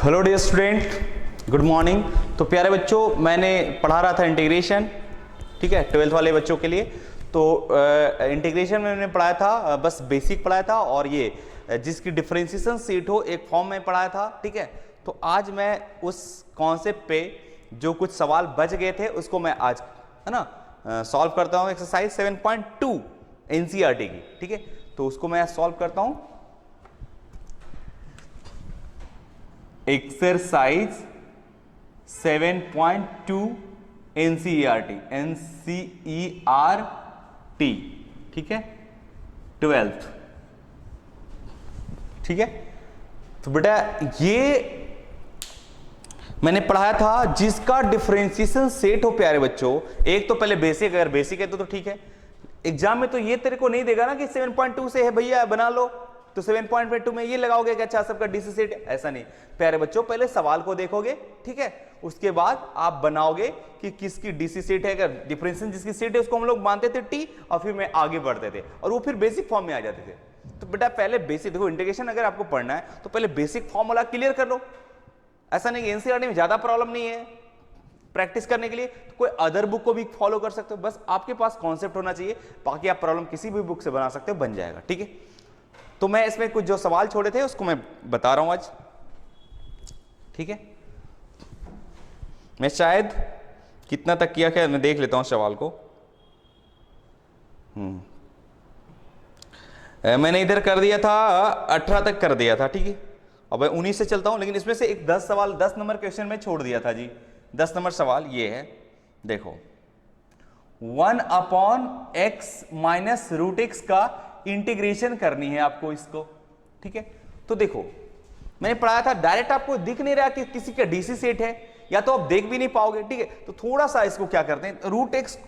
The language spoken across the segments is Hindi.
Hello dear student, good morning. तो प्यारे बच्चों, मैंने पढ़ा रहा था इंटीग्रेशन, ठीक है, 12th वाले बच्चों के लिए। तो इंटीग्रेशन में मैंने पढ़ाया था, बस बेसिक पढ़ाया था, और ये जिसकी डिफरेंशिएशन सीट हो एक फॉर्म में पढ़ाया था, ठीक है। तो आज मैं उस कॉन्सेप्ट पे जो कुछ सवाल बच गए थे उसको मैं आज, है ना, सॉल्व करता हूँ। एक्सरसाइज 7.2 एनसीईआरटी की, ठीक है। तो उसको मैं सॉल्व करता हूँ। एक्सरसाइज 7.2 एनसीईआरटी, ठीक है, 12th, ठीक है। तो बेटा ये मैंने पढ़ाया था जिसका डिफरेंशिएशन सेट हो प्यारे बच्चों। एक तो पहले बेसिक, अगर बेसिक है तो ठीक है। एग्जाम में तो ये तेरे को नहीं देगा ना कि 7.2 से है भैया बना लो, तो 7.2 में ये लगाओगे कि अच्छा सबका डीसी सेट है, ऐसा नहीं प्यारे बच्चों। पहले सवाल को देखोगे, ठीक है, उसके बाद आप बनाओगे कि किसकी डीसी सेट है। अगर डिफरेंशिएशन जिसकी सेट है उसको हम लोग मानते थे टी, और फिर में आगे बढ़ते थे और वो फिर बेसिक फॉर्म में आ जाते थे। तो बेटा पहले बेसिक देखो, इंटीग्रेशन अगर आपको पढ़ना है तो पहले बेसिक फॉर्मूला क्लियर कर लो। ऐसा नहीं कि एनसीईआरटी में ज्यादा प्रॉब्लम नहीं है प्रैक्टिस करने के लिए, तो कोई अदर बुक को भी फॉलो कर सकते हो। बस आपके पास कॉन्सेप्ट होना चाहिए, बाकी आप प्रॉब्लम किसी भी बुक से बना सकते हो, बन जाएगा, ठीक है। तो मैं इसमें कुछ जो सवाल छोड़े थे उसको मैं बता रहा हूं आज, ठीक है। मैं शायद कितना तक किया क्या मैं देख लेता हूं सवाल को। मैंने इधर कर दिया था 18 तक कर दिया था, ठीक है। अब मैं 19 से चलता हूं, लेकिन इसमें से एक 10 सवाल 10 नंबर क्वेश्चन में छोड़ दिया था जी। 10 नंबर सवाल ये है, देखो 1/x माइनस रूट एक्स का इंटीग्रेशन करनी है आपको इसको, ठीक है। तो देखो मैंने पढ़ाया था, डायरेक्ट आपको दिख नहीं रहा कि किसी का डीसी सेट है, या तो आप देख भी नहीं पाओगे, ठीक है। तो थोड़ा सा इसको क्या करते हैं, रूट एक्स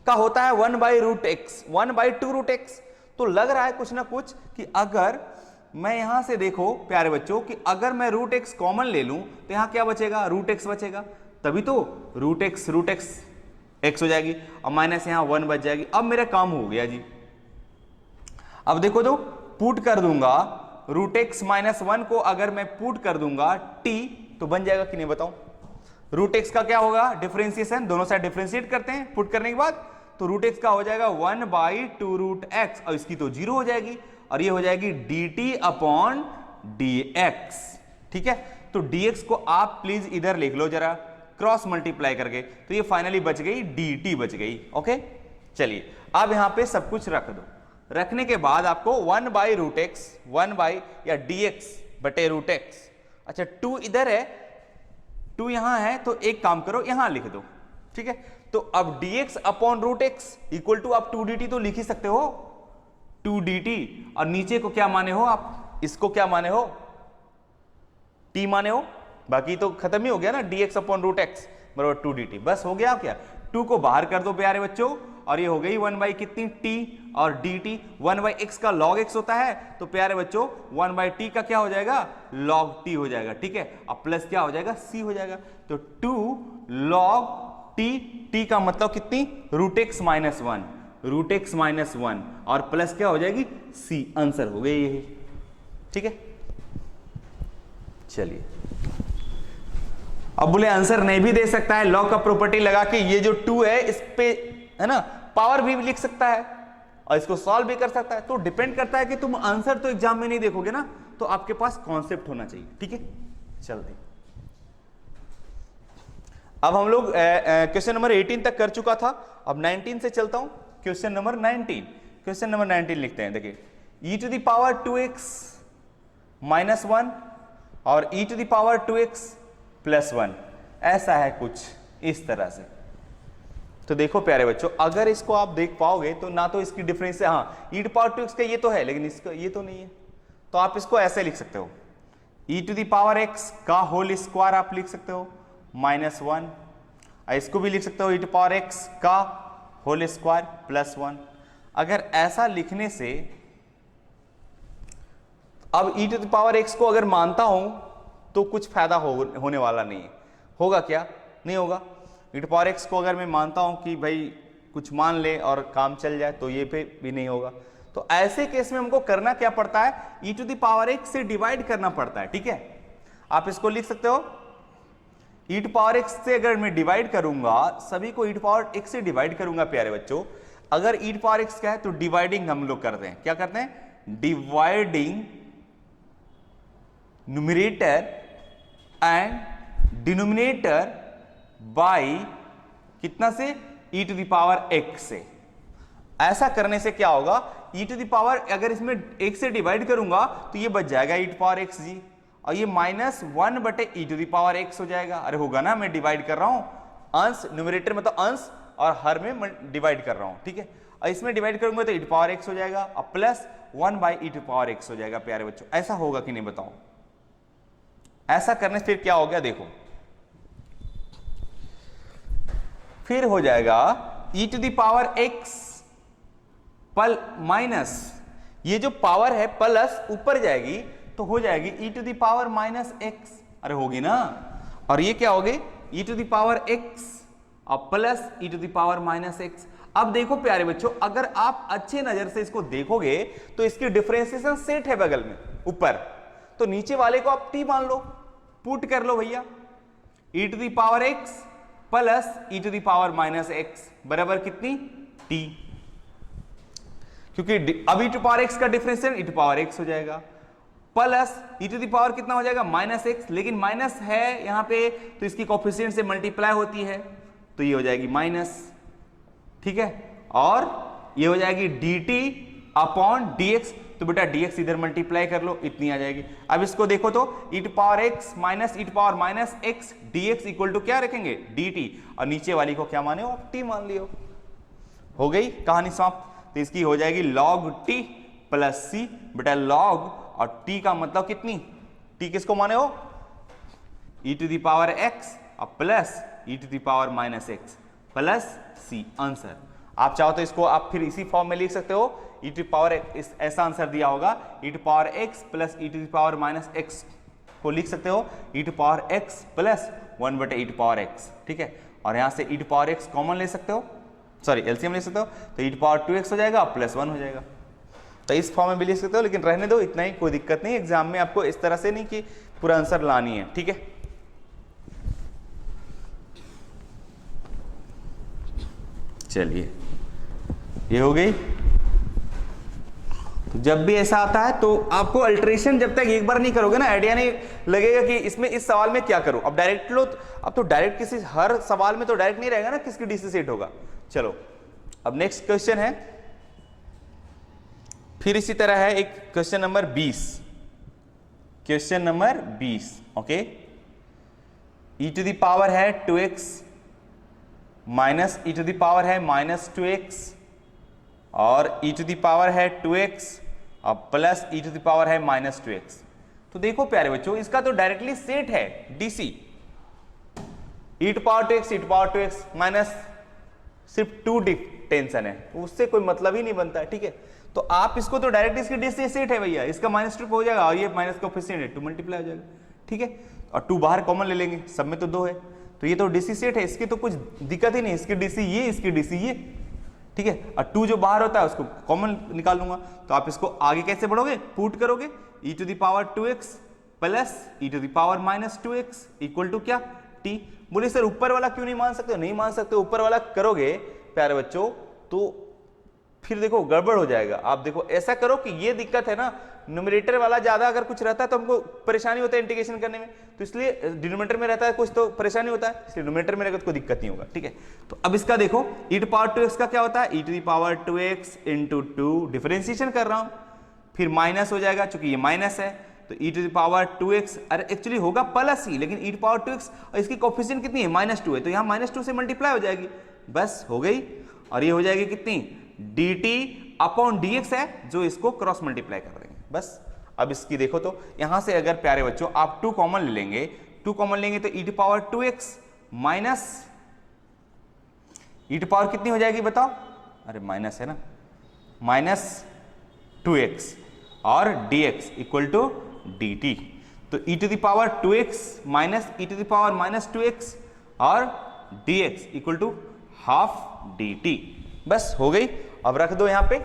का होता है 1/√x, 1/2√x। तो लग रहा है कुछ ना कुछ कि अगर मैं यहां से देखो प्यारे बच्चों कि अगर मैं रूट एक्स कॉमन ले लूं तो यहां क्या बचेगा, रूट एक्स बचेगा, तभी तो रूट एक्स एक्स हो जाएगी, और माइनस यहां 1 बच जाएगी। अब मेरा काम हो गया जी। अब देखो तो पुट कर दूंगा रूट एक्स माइनस 1 को, अगर मैं पुट कर दूंगा टी तो बन जाएगा कि नहीं बताओ। रूट एक्स का क्या होगा, डिफरेंशिएशन, दोनों साइड डिफरेंशिएट करते हैं पुट करने के बाद, तो रूट एक्स का हो जाएगा 1/2√x, और इसकी तो 0 हो जाएगी, और ये हो जाएगी dt/dx, ठीक है। तो dx को आप प्लीज इधर लिख लो जरा क्रॉस मल्टीप्लाई करके, तो ये फाइनली बच गई dt बच गई, ओके। चलिए अब यहां पे सब कुछ रख दो। रखने के बाद आपको 1/√x, 1 या dx बटे √x, अच्छा 2 इधर है, 2 यहां है, तो एक काम करो यहां लिख दो, ठीक है। तो अब dx/√x इक्वल टू आप 2dt तो लिख ही सकते हो, 2dt, और नीचे को क्या माने हो आप, इसको क्या माने हो, t माने हो, बाकी तो खत्म ही हो गया ना, dx/√x बराबर 2dt, बस हो गया क्या। 2 को बाहर कर दो प्यारे बच्चों, और ये हो गई 1 कितनी t, और dt 1/x का log x होता है, तो प्यारे बच्चों 1/t का क्या हो जाएगा, log t हो जाएगा, ठीक है। अब प्लस क्या हो जाएगा, c हो जाएगा, तो 2 log t का मतलब कितनी, √x माइनस 1, √x माइनस 1, और प्लस क्या हो जाएगी c, आंसर हो गई यही, ठीक है। चलिए अब बोले आंसर नहीं भी दे सकता है, लॉग का प्रॉपर्टी लगा के ये जो 2 है इस पे, है ना, पावर भी लिख सकता है और इसको सॉल्व भी कर सकता है। तो डिपेंड करता है कि तुम आंसर तो एग्जाम में नहीं देखोगे ना, तो आपके पास कॉन्सेप्ट होना चाहिए, ठीक है। चलते अब हम लोग क्वेश्चन नंबर 18 तक कर चुका था, अब 19 से चलता हूं। क्वेश्चन नंबर 19, क्वेश्चन नंबर 19 लिखते हैं, देखिए e⁻²x माइनस 1 और e⁻²x प्लस 1, ऐसा है कुछ इस तरह से। तो देखो प्यारे बच्चों, अगर इसको आप देख पाओगे तो ना तो इसकी डिफरेंस है, हाँ e⁻² का ये तो है, लेकिन इसका ये तो नहीं है, तो आप इसको ऐसे लिख सकते हो, e⁻x का होल स्क्वायर आप लिख सकते हो माइनस 1, इसको भी लिख सकते हो e⁻x का होल स्क्वायर प्लस 1। अगर ऐसा लिखने से, अब e⁻x को अगर मानता हूं तो कुछ फायदा होने वाला नहीं है, होगा क्या, नहीं होगा। e⁻x को अगर मैं मानता हूं कि भाई कुछ मान ले और काम चल जाए, तो ये पे भी नहीं होगा। तो ऐसे केस में हमको करना क्या पड़ता है, e⁻x से डिवाइड करना पड़ता है, ठीक है। आप इसको लिख सकते हो e टू पावर x से अगर मैं डिवाइड करूंगा, सभी को e टू पावर x से डिवाइड करूंगा प्यारे बच्चों, अगर e टू पावर x क्या है तो डिवाइडिंग हम लोग करते हैं, क्या करते हैं, dividing numerator and denominator by कितना से, e to the power x से। ऐसा करने से क्या होगा, e टू द पावर अगर इसमें x से डिवाइड करूंगा तो ये बच जाएगा e टू पावर x जी, और ये -1 बटे e to the power x हो जाएगा। अरे होगा ना, मैं डिवाइड कर रहा हूं, अंश न्यूमरेटर में तो अंश और हर में डिवाइड कर रहा हूं, ठीक है। और इसमें डिवाइड करूंगा तो e टू पावर x हो जाएगा और plus 1 by e to power x हो जाएगा प्यारे बच्चों। ऐसा होगा कि नहीं बताओ। ऐसा करने से फिर क्या हो गया, देखो फिर हो जाएगा e to the power x पल माइनस, ये जो पावर है प्लस ऊपर जाएगी तो हो जाएगी e to the power minus x। अरे होगी ना, और ये क्या होगी e to the power x और plus e to the power minus x। अब देखो प्यारे बच्चों, अगर आप अच्छे नजर से इसको देखोगे तो इसकी डिफरेंशिएशन सेट है बगल में ऊपर, तो नीचे वाले को आप t मान लो, पुट कर लो भैया, e to the power x plus e to the power minus x बराबर कितनी, t, क्योंकि अब e टू पावर x का differential e to power x हो जाएगा, plus e to the power कितना हो जाएगा माइनस x, लेकिन माइनस है यहां पे तो इसकी कोफिशिएंट से मल्टीप्लाई होती है तो ये हो जाएगी माइनस, ठीक है, और ये हो जाएगी dt अपॉन dx, तो बेटा dx इधर मल्टीप्लाई कर लो, इतनी आ जाएगी। अब इसको देखो तो e टू पावर x माइनस e to power minus x dx equal to क्या रखेंगे, dt, और नीचे वाली को क्या माने हो, t मान लियो, हो गई कहानी समाप्त। तो इसकी हो जाएगी log t प्लस c, बेटा log और t का मतलब कितनी, t किसको माने हो, e to the power x और plus e to the power minus x plus c, answer. आप चाहो तो इसको आप फिर इसी फॉर्म में लिख सकते हो, e टू पावर x, ऐसा आंसर दिया होगा e to power x plus e to the power minus x को लिख सकते हो e to power x plus 1 बटे e टू पावर x, ठीक है, और यहां से e to power x common ले सकते हो, सॉरी एलसीएम ले सकते हो, तो e टू पावर 2x हो जाएगा प्लस 1 हो जाएगा। तो इस फॉर्म में भी लिख सकते हो, लेकिन रहने दो इतना ही, कोई दिक्कत नहीं, एग्जाम में आपको इस तरह से नहीं कि पूरा आंसर लानी है, ठीक है। चलिए ये हो गई। तो जब भी ऐसा आता है तो आपको अल्टरेशन जब तक एक बार नहीं करोगे ना, आइडिया नहीं लगेगा कि इसमें इस सवाल में क्या करूं। अब डायरेक्ट लो, अब तो डायरेक्ट किसी हर सवाल में तो डायरेक्ट नहीं रहेगा ना, किसकी डीसी सेट होगा। चलो अब नेक्स्ट क्वेश्चन है, फिर इसी तरह है एक question number 20, question number 20, okay. e to the power है 2x minus e to the power है माइनस 2x और e टू द पावर है 2x और plus e to the power है माइनस 2x। तो देखो प्यारे बच्चों, इसका तो डायरेक्टली सेट है DC, e to power 2x e to power 2x minus सिर्फ 2 टेंशन है, उससे कोई मतलब ही नहीं बनता है, ठीक है। तो आप इसको तो डायरेक्ट इसकी डीसी सेट है भैया, इसका माइनस 2 हो जाएगा और ये माइनस कोएफिशिएंट है 2 मल्टीप्लाई हो जाएगा, ठीक है, और 2 बाहर कॉमन ले लेंगे, सब में तो 2 है, तो ये तो डीसी सेट है, इसकी तो कुछ दिक्कत ही नहीं, इसकी डीसी ये, इसकी डीसी ये, ठीक है, और 2 जो बाहर होता है उसको कॉमन निकाल लूंगा। तो आप इसको आगे कैसे बढ़ोगे, पुट करोगे e to the power 2x plus e to the power minus 2x equal to क्या, t। बोले सर ऊपर वाला क्यों नहीं मान सकते, नहीं मान सकते, ऊपर वाला करोगे प्यारे बच्चों तो फिर देखो गड़बड़ हो जाएगा। आप देखो ऐसा करो कि ये दिक्कत है ना, न्यूमरेटर वाला ज्यादा अगर कुछ रहता है तो हमको परेशानी होता है इंटीग्रेशन करने में, तो इसलिए डिनोमिनेटर में रहता है कुछ तो परेशानी होता है, इसलिए न्यूमरेटर में रहेगा तो कोई दिक्कत नहीं होगा, ठीक है। तो अब इसका देखो e टू पावर 2x का क्या होता है, e to the power 2x into 2, differentiation कर रहा हूं, फिर माइनस हो जाएगा चूंकि ये माइनस है, तो e to the power 2x, अरे एक्चुअली होगा प्लस ही, लेकिन e टू पावर 2x और इसकी कोएफिशिएंट कितनी है -2 है, तो यहाँ -2 से मल्टीप्लाई हो जाएगी, बस हो गई। और ये हो जाएगी कितनी, dt अपॉन dx है जो इसको क्रॉस मल्टीप्लाई कर देंगे, बस। अब इसकी देखो तो यहां से अगर प्यारे बच्चों आप 2 कॉमन ले लेंगे, 2 कॉमन लेंगे तो e to power 2x minus e to power कितनी हो जाएगी बताओ, अरे माइनस है ना, माइनस 2x और dx इक्वल टू dt, तो e to the power 2x minus e to the power minus 2x और dx equal to half dt, बस हो गई। अब रख दो यहां पे।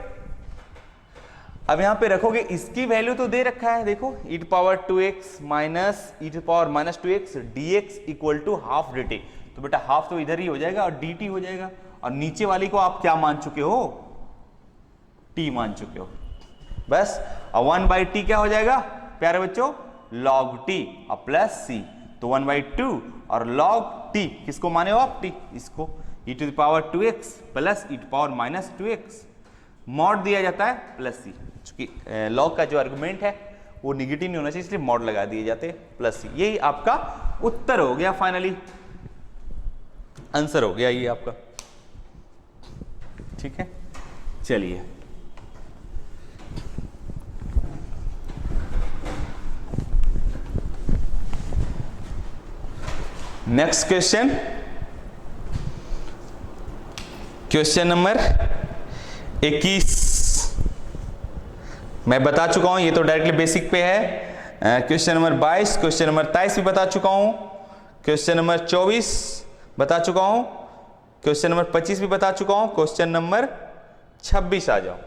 अब यहां पे रखोगे, इसकी वैल्यू तो दे रखा है, देखो e power 2x minus e power minus 2x dx equal to half dt। तो बेटा हाफ तो इधर ही हो जाएगा और dt हो जाएगा, और नीचे वाली को आप क्या मान चुके हो, t मान चुके हो बस। और 1/t क्या हो जाएगा प्यारे बच्चों, log t और प्लस c, तो 1/2 और log t किसको माने हो आप, t, इसको e to the power 2x plus e to power minus 2x, mod दिया जाता है प्लस c, चूंकि log का जो आर्गुमेंट है वो निगेटिव नहीं होना चाहिए इसलिए मॉड लगा दिए जाते हैं प्लस c। यही आपका उत्तर हो गया, फाइनली आंसर हो गया ये आपका, ठीक है। चलिए नेक्स्ट क्वेश्चन, क्वेश्चन नंबर 21। मैं बता चुका हूं, ये तो डायरेक्टली बेसिक पे है। क्वेश्चन नंबर 22, क्वेश्चन नंबर 23 भी बता चुका हूं, क्वेश्चन नंबर 24 बता चुका हूं, क्वेश्चन नंबर 25 भी बता चुका हूं, क्वेश्चन नंबर 26 आ जाओ,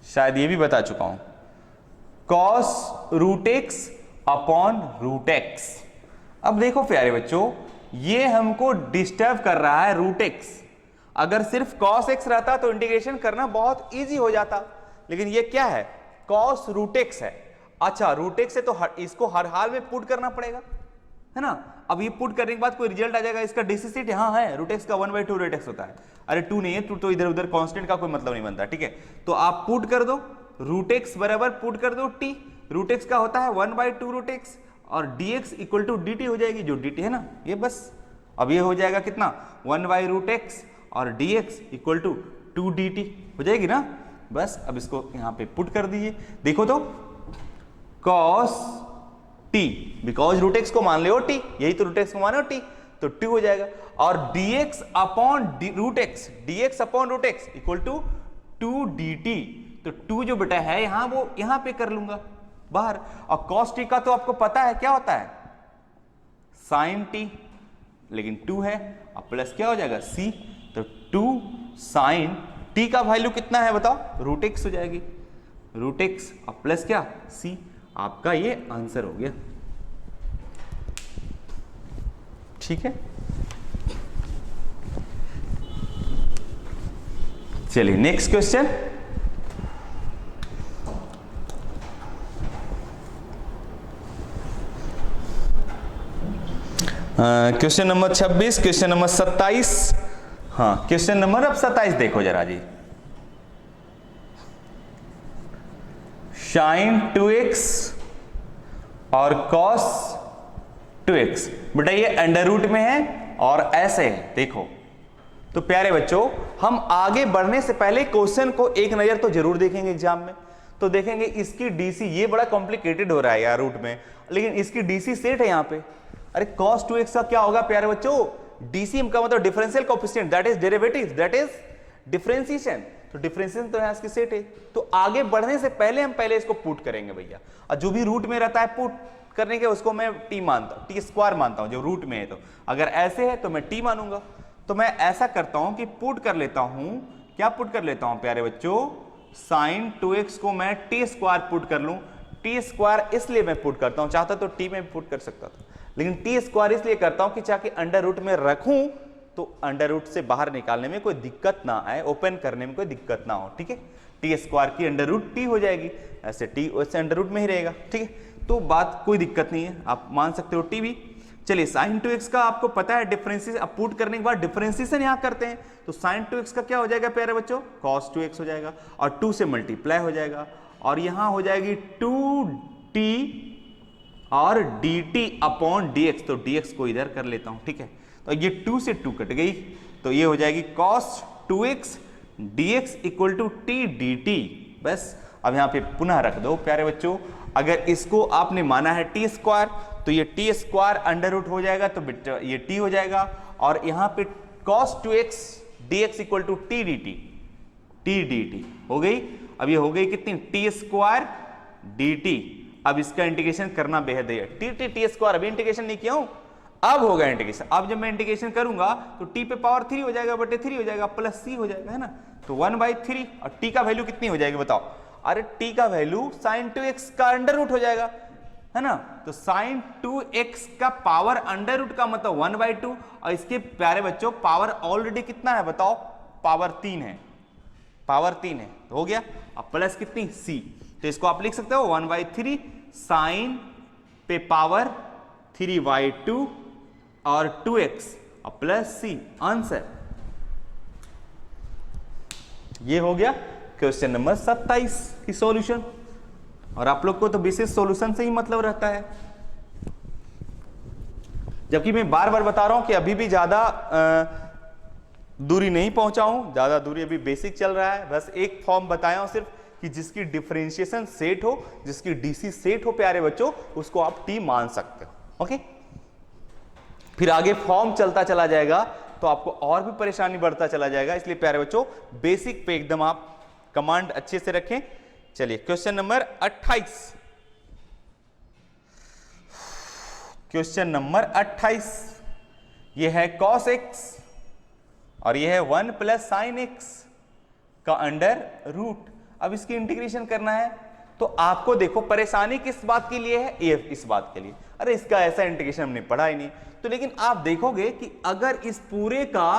शायद ये भी बता चुका हूं। cos root x upon root x. अब देखो प्यारे बच्चों, ये हमको डिस्टर्ब कर रहा है रूट एक्स। अगर सिर्फ cos x रहता तो इंटीग्रेशन करना बहुत इजी हो जाता, लेकिन ये क्या है, cos रूट एक्स है। अच्छा रूट एक्स है तो इसको हर हाल में पुट करना पड़ेगा, है ना। अब ये पुट करने के बाद कोई रिजल्ट आ जाएगा, इसका डिसिसिट यहाँ है, रूट एक्स का 1/2 रूट एक्स होता है। अरे 2 नहीं है, 2 तो इधर उधर कांस्टेंट का कोई मतलब नहीं बनता, ठीक है। तो आप पुट कर दो, रूट एक्स बराबर पुट कर दो t, रूट एक्स का होता है 1/2 रूट एक्स और dx इक्वल टू dt हो जाएगी, जो dt है ना ये बस। अब ये हो जाएगा कितना, 1/√x और dx इक्वल टू 2 dt हो जाएगी ना बस। अब इसको यहां पे पुट कर दीजिए, देखो तो cos t, because root x को मान ले t, यही तो रूट एक्स को माने t, तो 2 हो जाएगा। और dx upon root x, dx upon root x equal to 2 dt, तो 2 जो बेटा है यहां वो यहां पे कर लूंगा बाहर। और cos t का तो आपको पता है क्या होता है, sin t, लेकिन 2 है और प्लस क्या हो जाएगा c, तो 2 sin t का वैल्यू कितना है बताओ, रूट एक्स हो जाएगी, रूट एक्स और प्लस क्या c। आपका ये आंसर हो गया, ठीक है। चलिए next question, question number 26, question number 27। हाँ क्वेश्चन नंबर अब 27 देखो जरा जी। sin 2x और cos 2x, बेटा ये अंडर रूट में है और ऐसे है, देखो तो प्यारे बच्चों हम आगे बढ़ने से पहले क्वेश्चन को एक नजर तो जरूर देखेंगे एग्जाम में। तो देखेंगे इसकी डीसी, ये बड़ा कॉम्प्लिकेटेड हो रहा है यार रूट में, लेकिन इसकी डीसी सेट है यहाँ पे। अरे cos 2x का क्या होगा प्यारे बच्चों, डीसी का मतलब differential coefficient, that is derivative, that is differentiation. तो डिफरेंशिएशन तो यहाँ इसकी सेट है, तो आगे बढ़ने से पहले हम पहले इसको पुट करेंगे भैया। और जो भी रूट में रहता है पुट करने के उसको मैं टी मानता हूँ, टी स्क्वायर मानता हूँ जो रूट में है। तो अगर ऐसे है तो मैं टी मानूंगा। तो मैं ऐसा करता हूं कि पुट कर लेता हूं, क्या पुट कर लेता हूं प्यारे बच्चों, sin 2x को मैं टी स्क्वायर पुट कर लूं। टी स्क्वायर इसलिए मैं पुट करता हूं, चाहता तो टी में भी पुट कर सकता था, लेकिन टी स्क्वायर इसलिए करता हूं कि चाहे अंडर रूट में रखूं तो अंडर रूट से बाहर निकालने में कोई दिक्कत ना आए, ओपन करने में कोई दिक्कत ना हो, ठीक है। टी स्क्वायर की अंडर रूट टी हो जाएगी, ऐसे टी वैसे अंडर रूट में ही रहेगा, ठीक है। तो बात कोई दिक्कत नहीं है, आप मान सकते हो टी भी। चलिए sin 2x का आपको पता है डिफरेंशिएशन, अब पुट करने के बाद डिफरेंशिएशन यहां करते हैं, तो sin 2x का क्या हो जाएगा प्यारे बच्चों, cos 2x हो जाएगा और 2 से मल्टीप्लाई हो जाएगा और यहां हो जाएगी 2t और dt अपॉन dx, तो dx को इधर कर लेता हूं, ठीक है। तो ये 2 से 2 कट गई, तो ये हो जाएगी cos 2x dx equal to t dt। बस अब यहां पे पुनः रख दो प्यारे बच्चों, अगर इसको आपने माना है टी स्क्वायर तो ये टी स्क्वायर अंडर रूट हो जाएगा, तो ये टी हो जाएगा और यहां पे cos 2x dx equal to T dt हो गई। अब ये हो गई कितनी, टी स्क्वायर dt। अब इसका इंटीग्रेशन करना बेहद है, टी स्क्वायर अभी इंटीग्रेशन नहीं किया हूं, अब होगा इंटीग्रेशन। अब जब मैं इंटीग्रेशन करूंगा तो t पे पावर 3 हो जाएगा बटे 3 हो जाएगा प्लस c हो जाएगा, है ना। तो 1/3 और t का वैल्यू कितनी हो जाएगी बताओ। अरे t का वैल्यू sin 2x का अंडर रूट हो जाएगा, है ना। तो sin 2x का पावर अंडर रूट का मतलब 1/2, और इसके प्यारे बच्चों पावर ऑलरेडी कितना है बताओ, पावर 3 है, पावर 3 है, तो हो गया। अब प्लस कितनी c, तो इसको आप लिख सकते हो 1/3 sin पे पावर 3/2 और 2x और प्लस c, आंसर। ये हो गया क्वेश्चन नंबर 27 की सॉल्यूशन। और आप लोग को तो विशेष सॉल्यूशन से ही मतलब रहता है, जबकि मैं बार बार बता रहा हूं कि अभी भी ज्यादा दूरी नहीं पहुंचा हूं, ज्यादा दूरी अभी बेसिक चल रहा है। बस एक फॉर्म बताया हूं सिर्फ कि जिसकी डिफरेंशिएशन सेट हो, जिसकी डीसी सेट हो प्यारे बच्चों, उसको आप टी मान सकते हो। ओके, फिर आगे फॉर्म चलता चला जाएगा तो आपको और भी परेशानी बढ़ता चला जाएगा, इसलिए प्यारे बच्चों बेसिक पे एकदम आप कमांड अच्छे से रखें। चलिए क्वेश्चन नंबर 28, क्वेश्चन नंबर 28 ये है cos x और ये है 1 प्लस साइन एक्स का अंडर रूट। अब इसकी इंटीग्रेशन करना है, तो आपको देखो परेशानी किस बात के लिए है, ये इस बात के लिए। अरे इसका ऐसा इंटीग्रेशन हमने पढ़ा ही नहीं, तो लेकिन आप देखोगे कि अगर इस पूरे का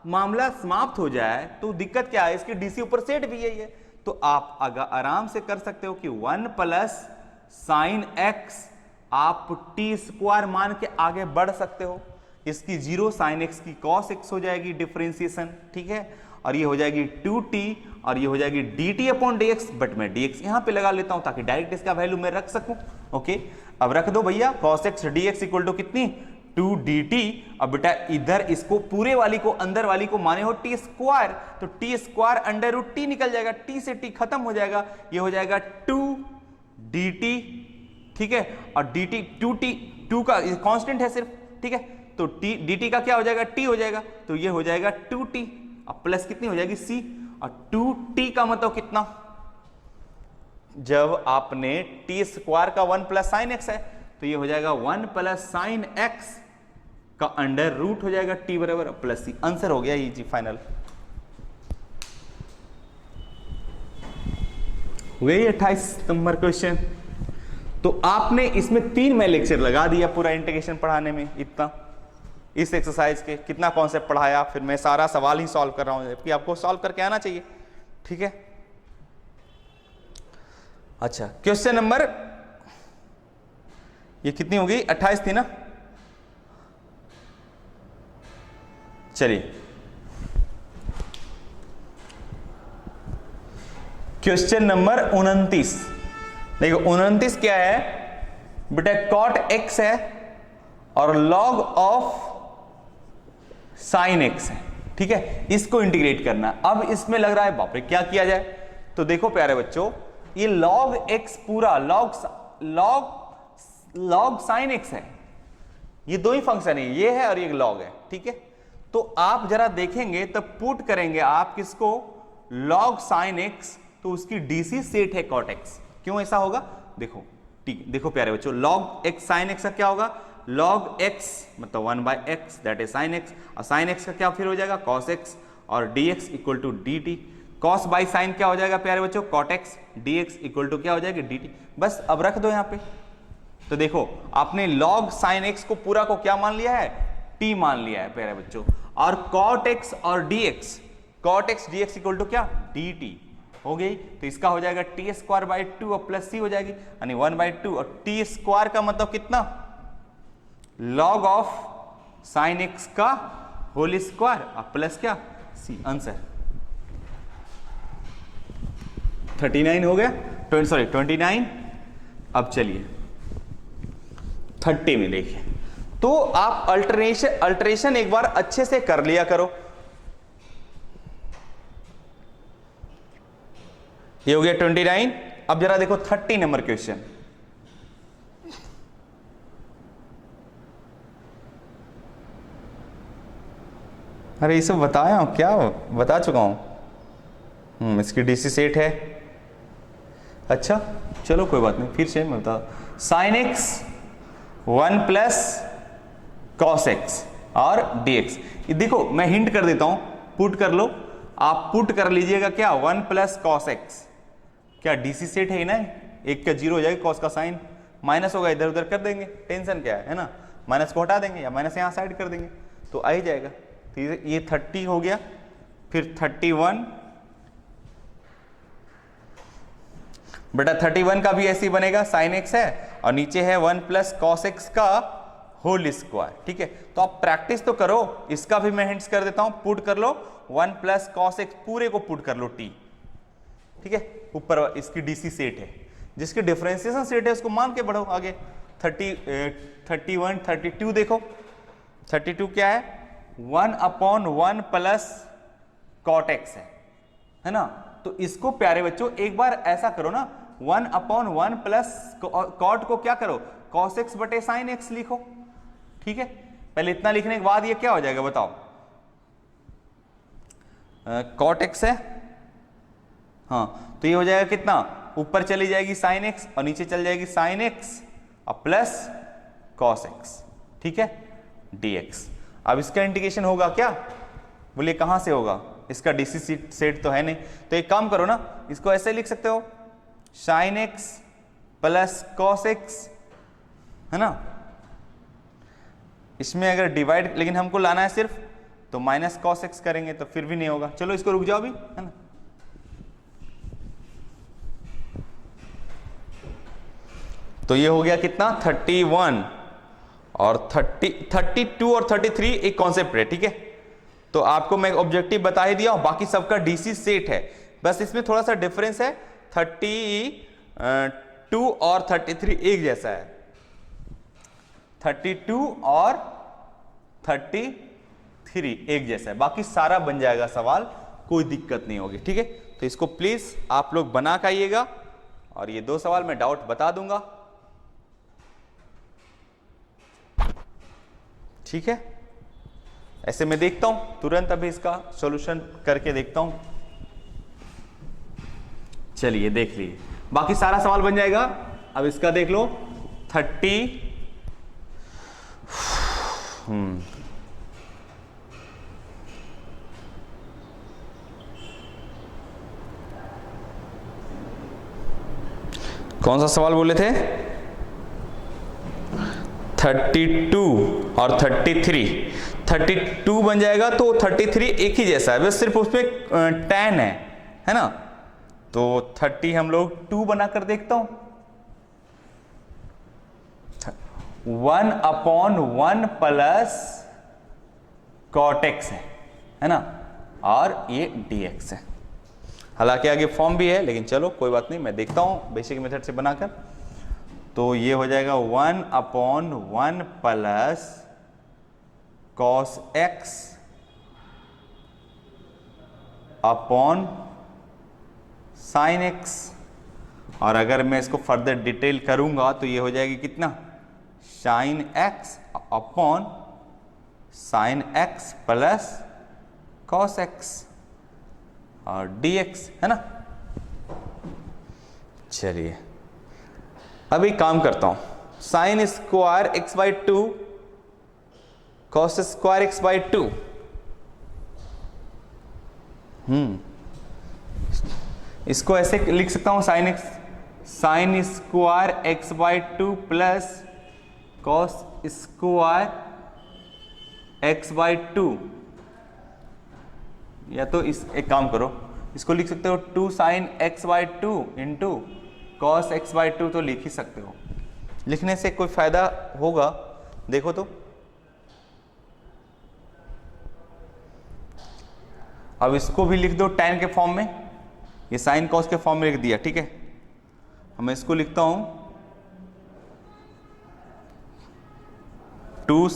मामला समाप्त हो जाए तो दिक्कत क्या है, इसकी डीसी ऊपर सेट भी है ये, तो आप अगर आराम से कर सकते हो कि 1 प्लस साइन एक्स आप टी स्क्वायर मान के आगे बढ़ सकते हो। इसकी 0 साइन एक्स की कॉस एक्स हो जाएगी डिफरेंशिएशन, ठीक है, और ये हो जाएगी 2t और ये हो जाएगी dt अपॉन dx, बट मैं dx यहां पे लगा लेता हूं ताकि डायरेक्ट इसका वैल्यू मैं रख सकूं। ओके, अब रख दो भैया cos x dx equal to कितनी 2 dt। अब बेटा इधर इसको पूरे वाली को अंदर वाली को माने हो टी स्क्वायर, तो T square under root T निकल जाएगा, टी से टी खत्म हो जाएगा, ये हो जाएगा 2 dt, ठीक है, और dt 2t 2 का कांस्टेंट है सिर्फ, ठीक है, तो t dt का क्या हो जाएगा t हो जाएगा, तो ये हो जाएगा 2t। अब प्लस कितनी हो जाएगी c, और 2t का मतलब कितना, जब आपने टी स्क्वायर का 1 प्लस साइन एक्स है तो ये हो जाएगा 1 प्लस साइन एक्स का अंडर रूट हो जाएगा t बराबर प्लस c। आंसर हो गया ये जी फाइनल। वही 28 नंबर क्वेश्चन। तो आपने इसमें 3 मैं लेक्चर लगा दिया पूरा इंटीग्रेशन पढ़ाने में, इतना इस एक्सरसाइज के कितना कॉन्सेप्ट पढ़ाया, फिर मैं सारा सवाल ही सॉल्व कर रहा हूं, जबकि आपको सॉल्व करके आना चाहिए, ठीक है। अच्छा क्वेश्चन नंबर ये कितनी हो गई, 28 थी ना। चलिए क्वेश्चन नंबर 29, देखो 29 क्या है बेटा, cot x है और log ऑफ साइन x है, ठीक है, इसको इंटीग्रेट करना। अब इसमें लग रहा है बाप रे क्या किया जाए, तो देखो प्यारे बच्चों ये log x पूरा log साइन x है, ये दो ही फंक्शन है, ये है और ये log है, ठीक है। तो आप जरा देखेंगे तब पुट करेंगे आप किसको, log साइन x, तो उसकी डीसी सेट है cot x। क्यों ऐसा होगा देखो, ठीक, देखो प्यारे बच्चों log x साइन x का क्या होगा, log x मतलब 1/x that is sine x, और साइन x का क्या फिर हो जाएगा cos x, और dx equal to dt। cos by sine क्या हो जाएगा प्यारे बच्चों cot x, dx equal to क्या हो जाएगा dt। बस अब रख दो यहां पे, तो देखो आपने log साइन x को पूरा को क्या मान लिया है, t मान लिया है प्यारे बच्चों, और cot x और dx, cot x dx equal to क्या dt हो गई, तो इसका हो जाएगा टी स्क्वायर बाई 2 और प्लस सी हो जाएगी, यानी 1/2, और टी स्क्वायर का मतलब कितना, log ऑफ साइन एक्स का होल स्क्वायर और प्लस क्या सी। आंसर 39 हो गया, 29। अब चलिए 30 में देखिए, तो आप अल्टरेशन एक बार अच्छे से कर लिया करो। ये हो गया 29। अब जरा देखो 30 नंबर क्वेश्चन, अरे ये सब बताया हूं क्या, बता चुका हूं, इसकी डीसी सेट है। अच्छा चलो कोई बात नहीं, फिर से मैं बता, sine x 1 plus cos x और dx। देखो मैं हिंट कर देता हूं, पुट कर लो, आप पुट कर लीजिएगा क्या 1 प्लस कॉस एक्स, क्या डीसी सेट है ना, एक का जीरो हो जाएगा, कॉस का साइन माइनस होगा, इधर उधर कर देंगे, टेंशन क्या है ना, माइनस को हटा देंगे या माइनस यहाँ साइड कर देंगे तो आ ही जाएगा। तो ये 30 हो गया, फिर 31 बेटा 31 का भी ऐसे ही बनेगा, साइन एक्स है और नीचे है 1 प्लस कॉस एक्स का होल स्क्वायर। ठीक है, तो आप प्रैक्टिस तो करो, इसका भी मैं हिंट्स कर देता हूं, पुट कर लो 1 प्लस कॉस एक्स पूरे को पुट कर लो टी। ठीक है, ऊपर इसकी डीसी सेट है, जिसकी डिफरेंशिएशन सेट है उसको मान के बढ़ो आगे। 31 32 देखो, 32 क्या है 1/1 प्लस कॉट एक्स है ना। तो इसको प्यारे बच्चों एक बार ऐसा करो ना, 1/1 प्लस कॉट को क्या करो कॉस एक्स बटे साइन एक्स लिखो। ठीक है, पहले इतना लिखने के बाद ये क्या हो जाएगा बताओ, कॉट एक्स है, हाँ तो ये हो जाएगा कितना, ऊपर चली जाएगी साइन एक्स और नीचे चल जाएगी साइन एक्स और प्लस कॉस एक्स। ठीक है, dx। अब इसका इंटीग्रेशन होगा क्या, बोलिए कहां से होगा, इसका डीसी सेट तो है नहीं, तो एक काम करो ना, इसको ऐसे लिख सकते हो sine x plus cos x, है ना। इसमें अगर डिवाइड लेकिन हमको लाना है सिर्फ, तो माइनस कॉस एक्स करेंगे तो फिर भी नहीं होगा। चलो इसको रुक जाओ भी, है ना। तो ये हो गया कितना 31 और 32 और 33 एक कॉन्सेप्ट है। ठीक है, तो आपको मैं ऑब्जेक्टिव बता ही दिया, बाकी सबका डीसी सेट है, बस इसमें थोड़ा सा डिफरेंस है, 32 और 33 एक जैसा है, 32 और 33 एक जैसा है, बाकी सारा बन जाएगा सवाल, कोई दिक्कत नहीं होगी। ठीक है, तो इसको प्लीज आप लोग बना के आइएगा और ये 2 सवाल मैं डाउट बता दूंगा। ठीक है, ऐसे मैं देखता हूं तुरंत अभी इसका सॉल्यूशन करके देखता हूं। चलिए देख लीजिए, बाकी सारा सवाल बन जाएगा। अब इसका देख लो 30 कौन सा सवाल बोले थे, 32 और 32 बन जाएगा, तो 33 एक ही जैसा है, बस सिर्फ उसमें tan है ना। तो 30 हम लोग 2 बनाकर देखता हूं, 1/1 प्लस कॉट एक्स है ना, और ये dx है। हालांकि आगे फॉर्म भी है, लेकिन चलो कोई बात नहीं, मैं देखता हूं बेसिक मेथड से बनाकर। तो ये हो जाएगा 1/1 plus cos x upon sine x, और अगर मैं इसको फर्दर डिटेल करूंगा तो ये हो जाएगी कितना, sine x upon sine x plus cos x और dx, है ना। चलिए अभी काम करता हूं, sine square x by 2 cos square x by 2, इसको ऐसे लिख सकता हूं sine square x by 2 plus cos square x by 2, या तो इस एक काम करो, इसको लिख सकते हो 2 sine x by 2 into cos x by 2, तो लिख ही सकते हो। लिखने से कोई फायदा होगा, देखो तो। अब इसको भी लिख दो tan के फॉर्म में, ये साइन कॉस के फॉर्म में लिख दिया। ठीक है, मैं इसको लिखता हूं 2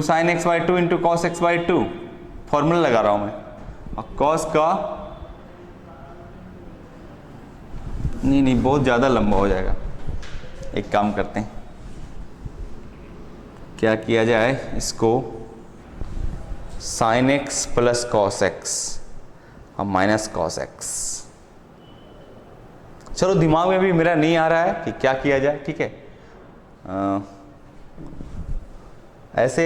sine x by 2 into cos x by 2, formula लगा रहा हूं मैं, और कॉस का नहीं बहुत ज्यादा लंबा हो जाएगा, एक काम करते हैं, क्या किया जाए, इसको sine x plus cos x और माइनस कॉस एक्स। चलो दिमाग में भी मेरा नहीं आ रहा है कि क्या किया जाए। ठीक है, ऐसे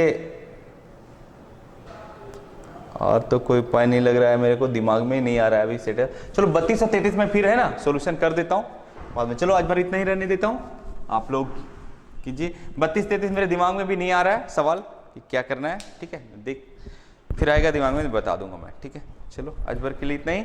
और तो कोई उपाय नहीं लग रहा है मेरे को, दिमाग में ही नहीं आ रहा है अभी सेट। चलो 32 और 33 में फिर है ना सॉल्यूशन कर देता हूँ बाद में। चलो आज भर इतना ही रहने देता हूँ, आप लोग कीजिए। 32 33 मेरे दिमाग में भी नहीं आ रहा है सवाल कि क्या करना है, ठीक है, देख फिर आएगा दिमाग में बता दूंगा मैं, ठीक है। चलो आज भर के लिए इतना ही।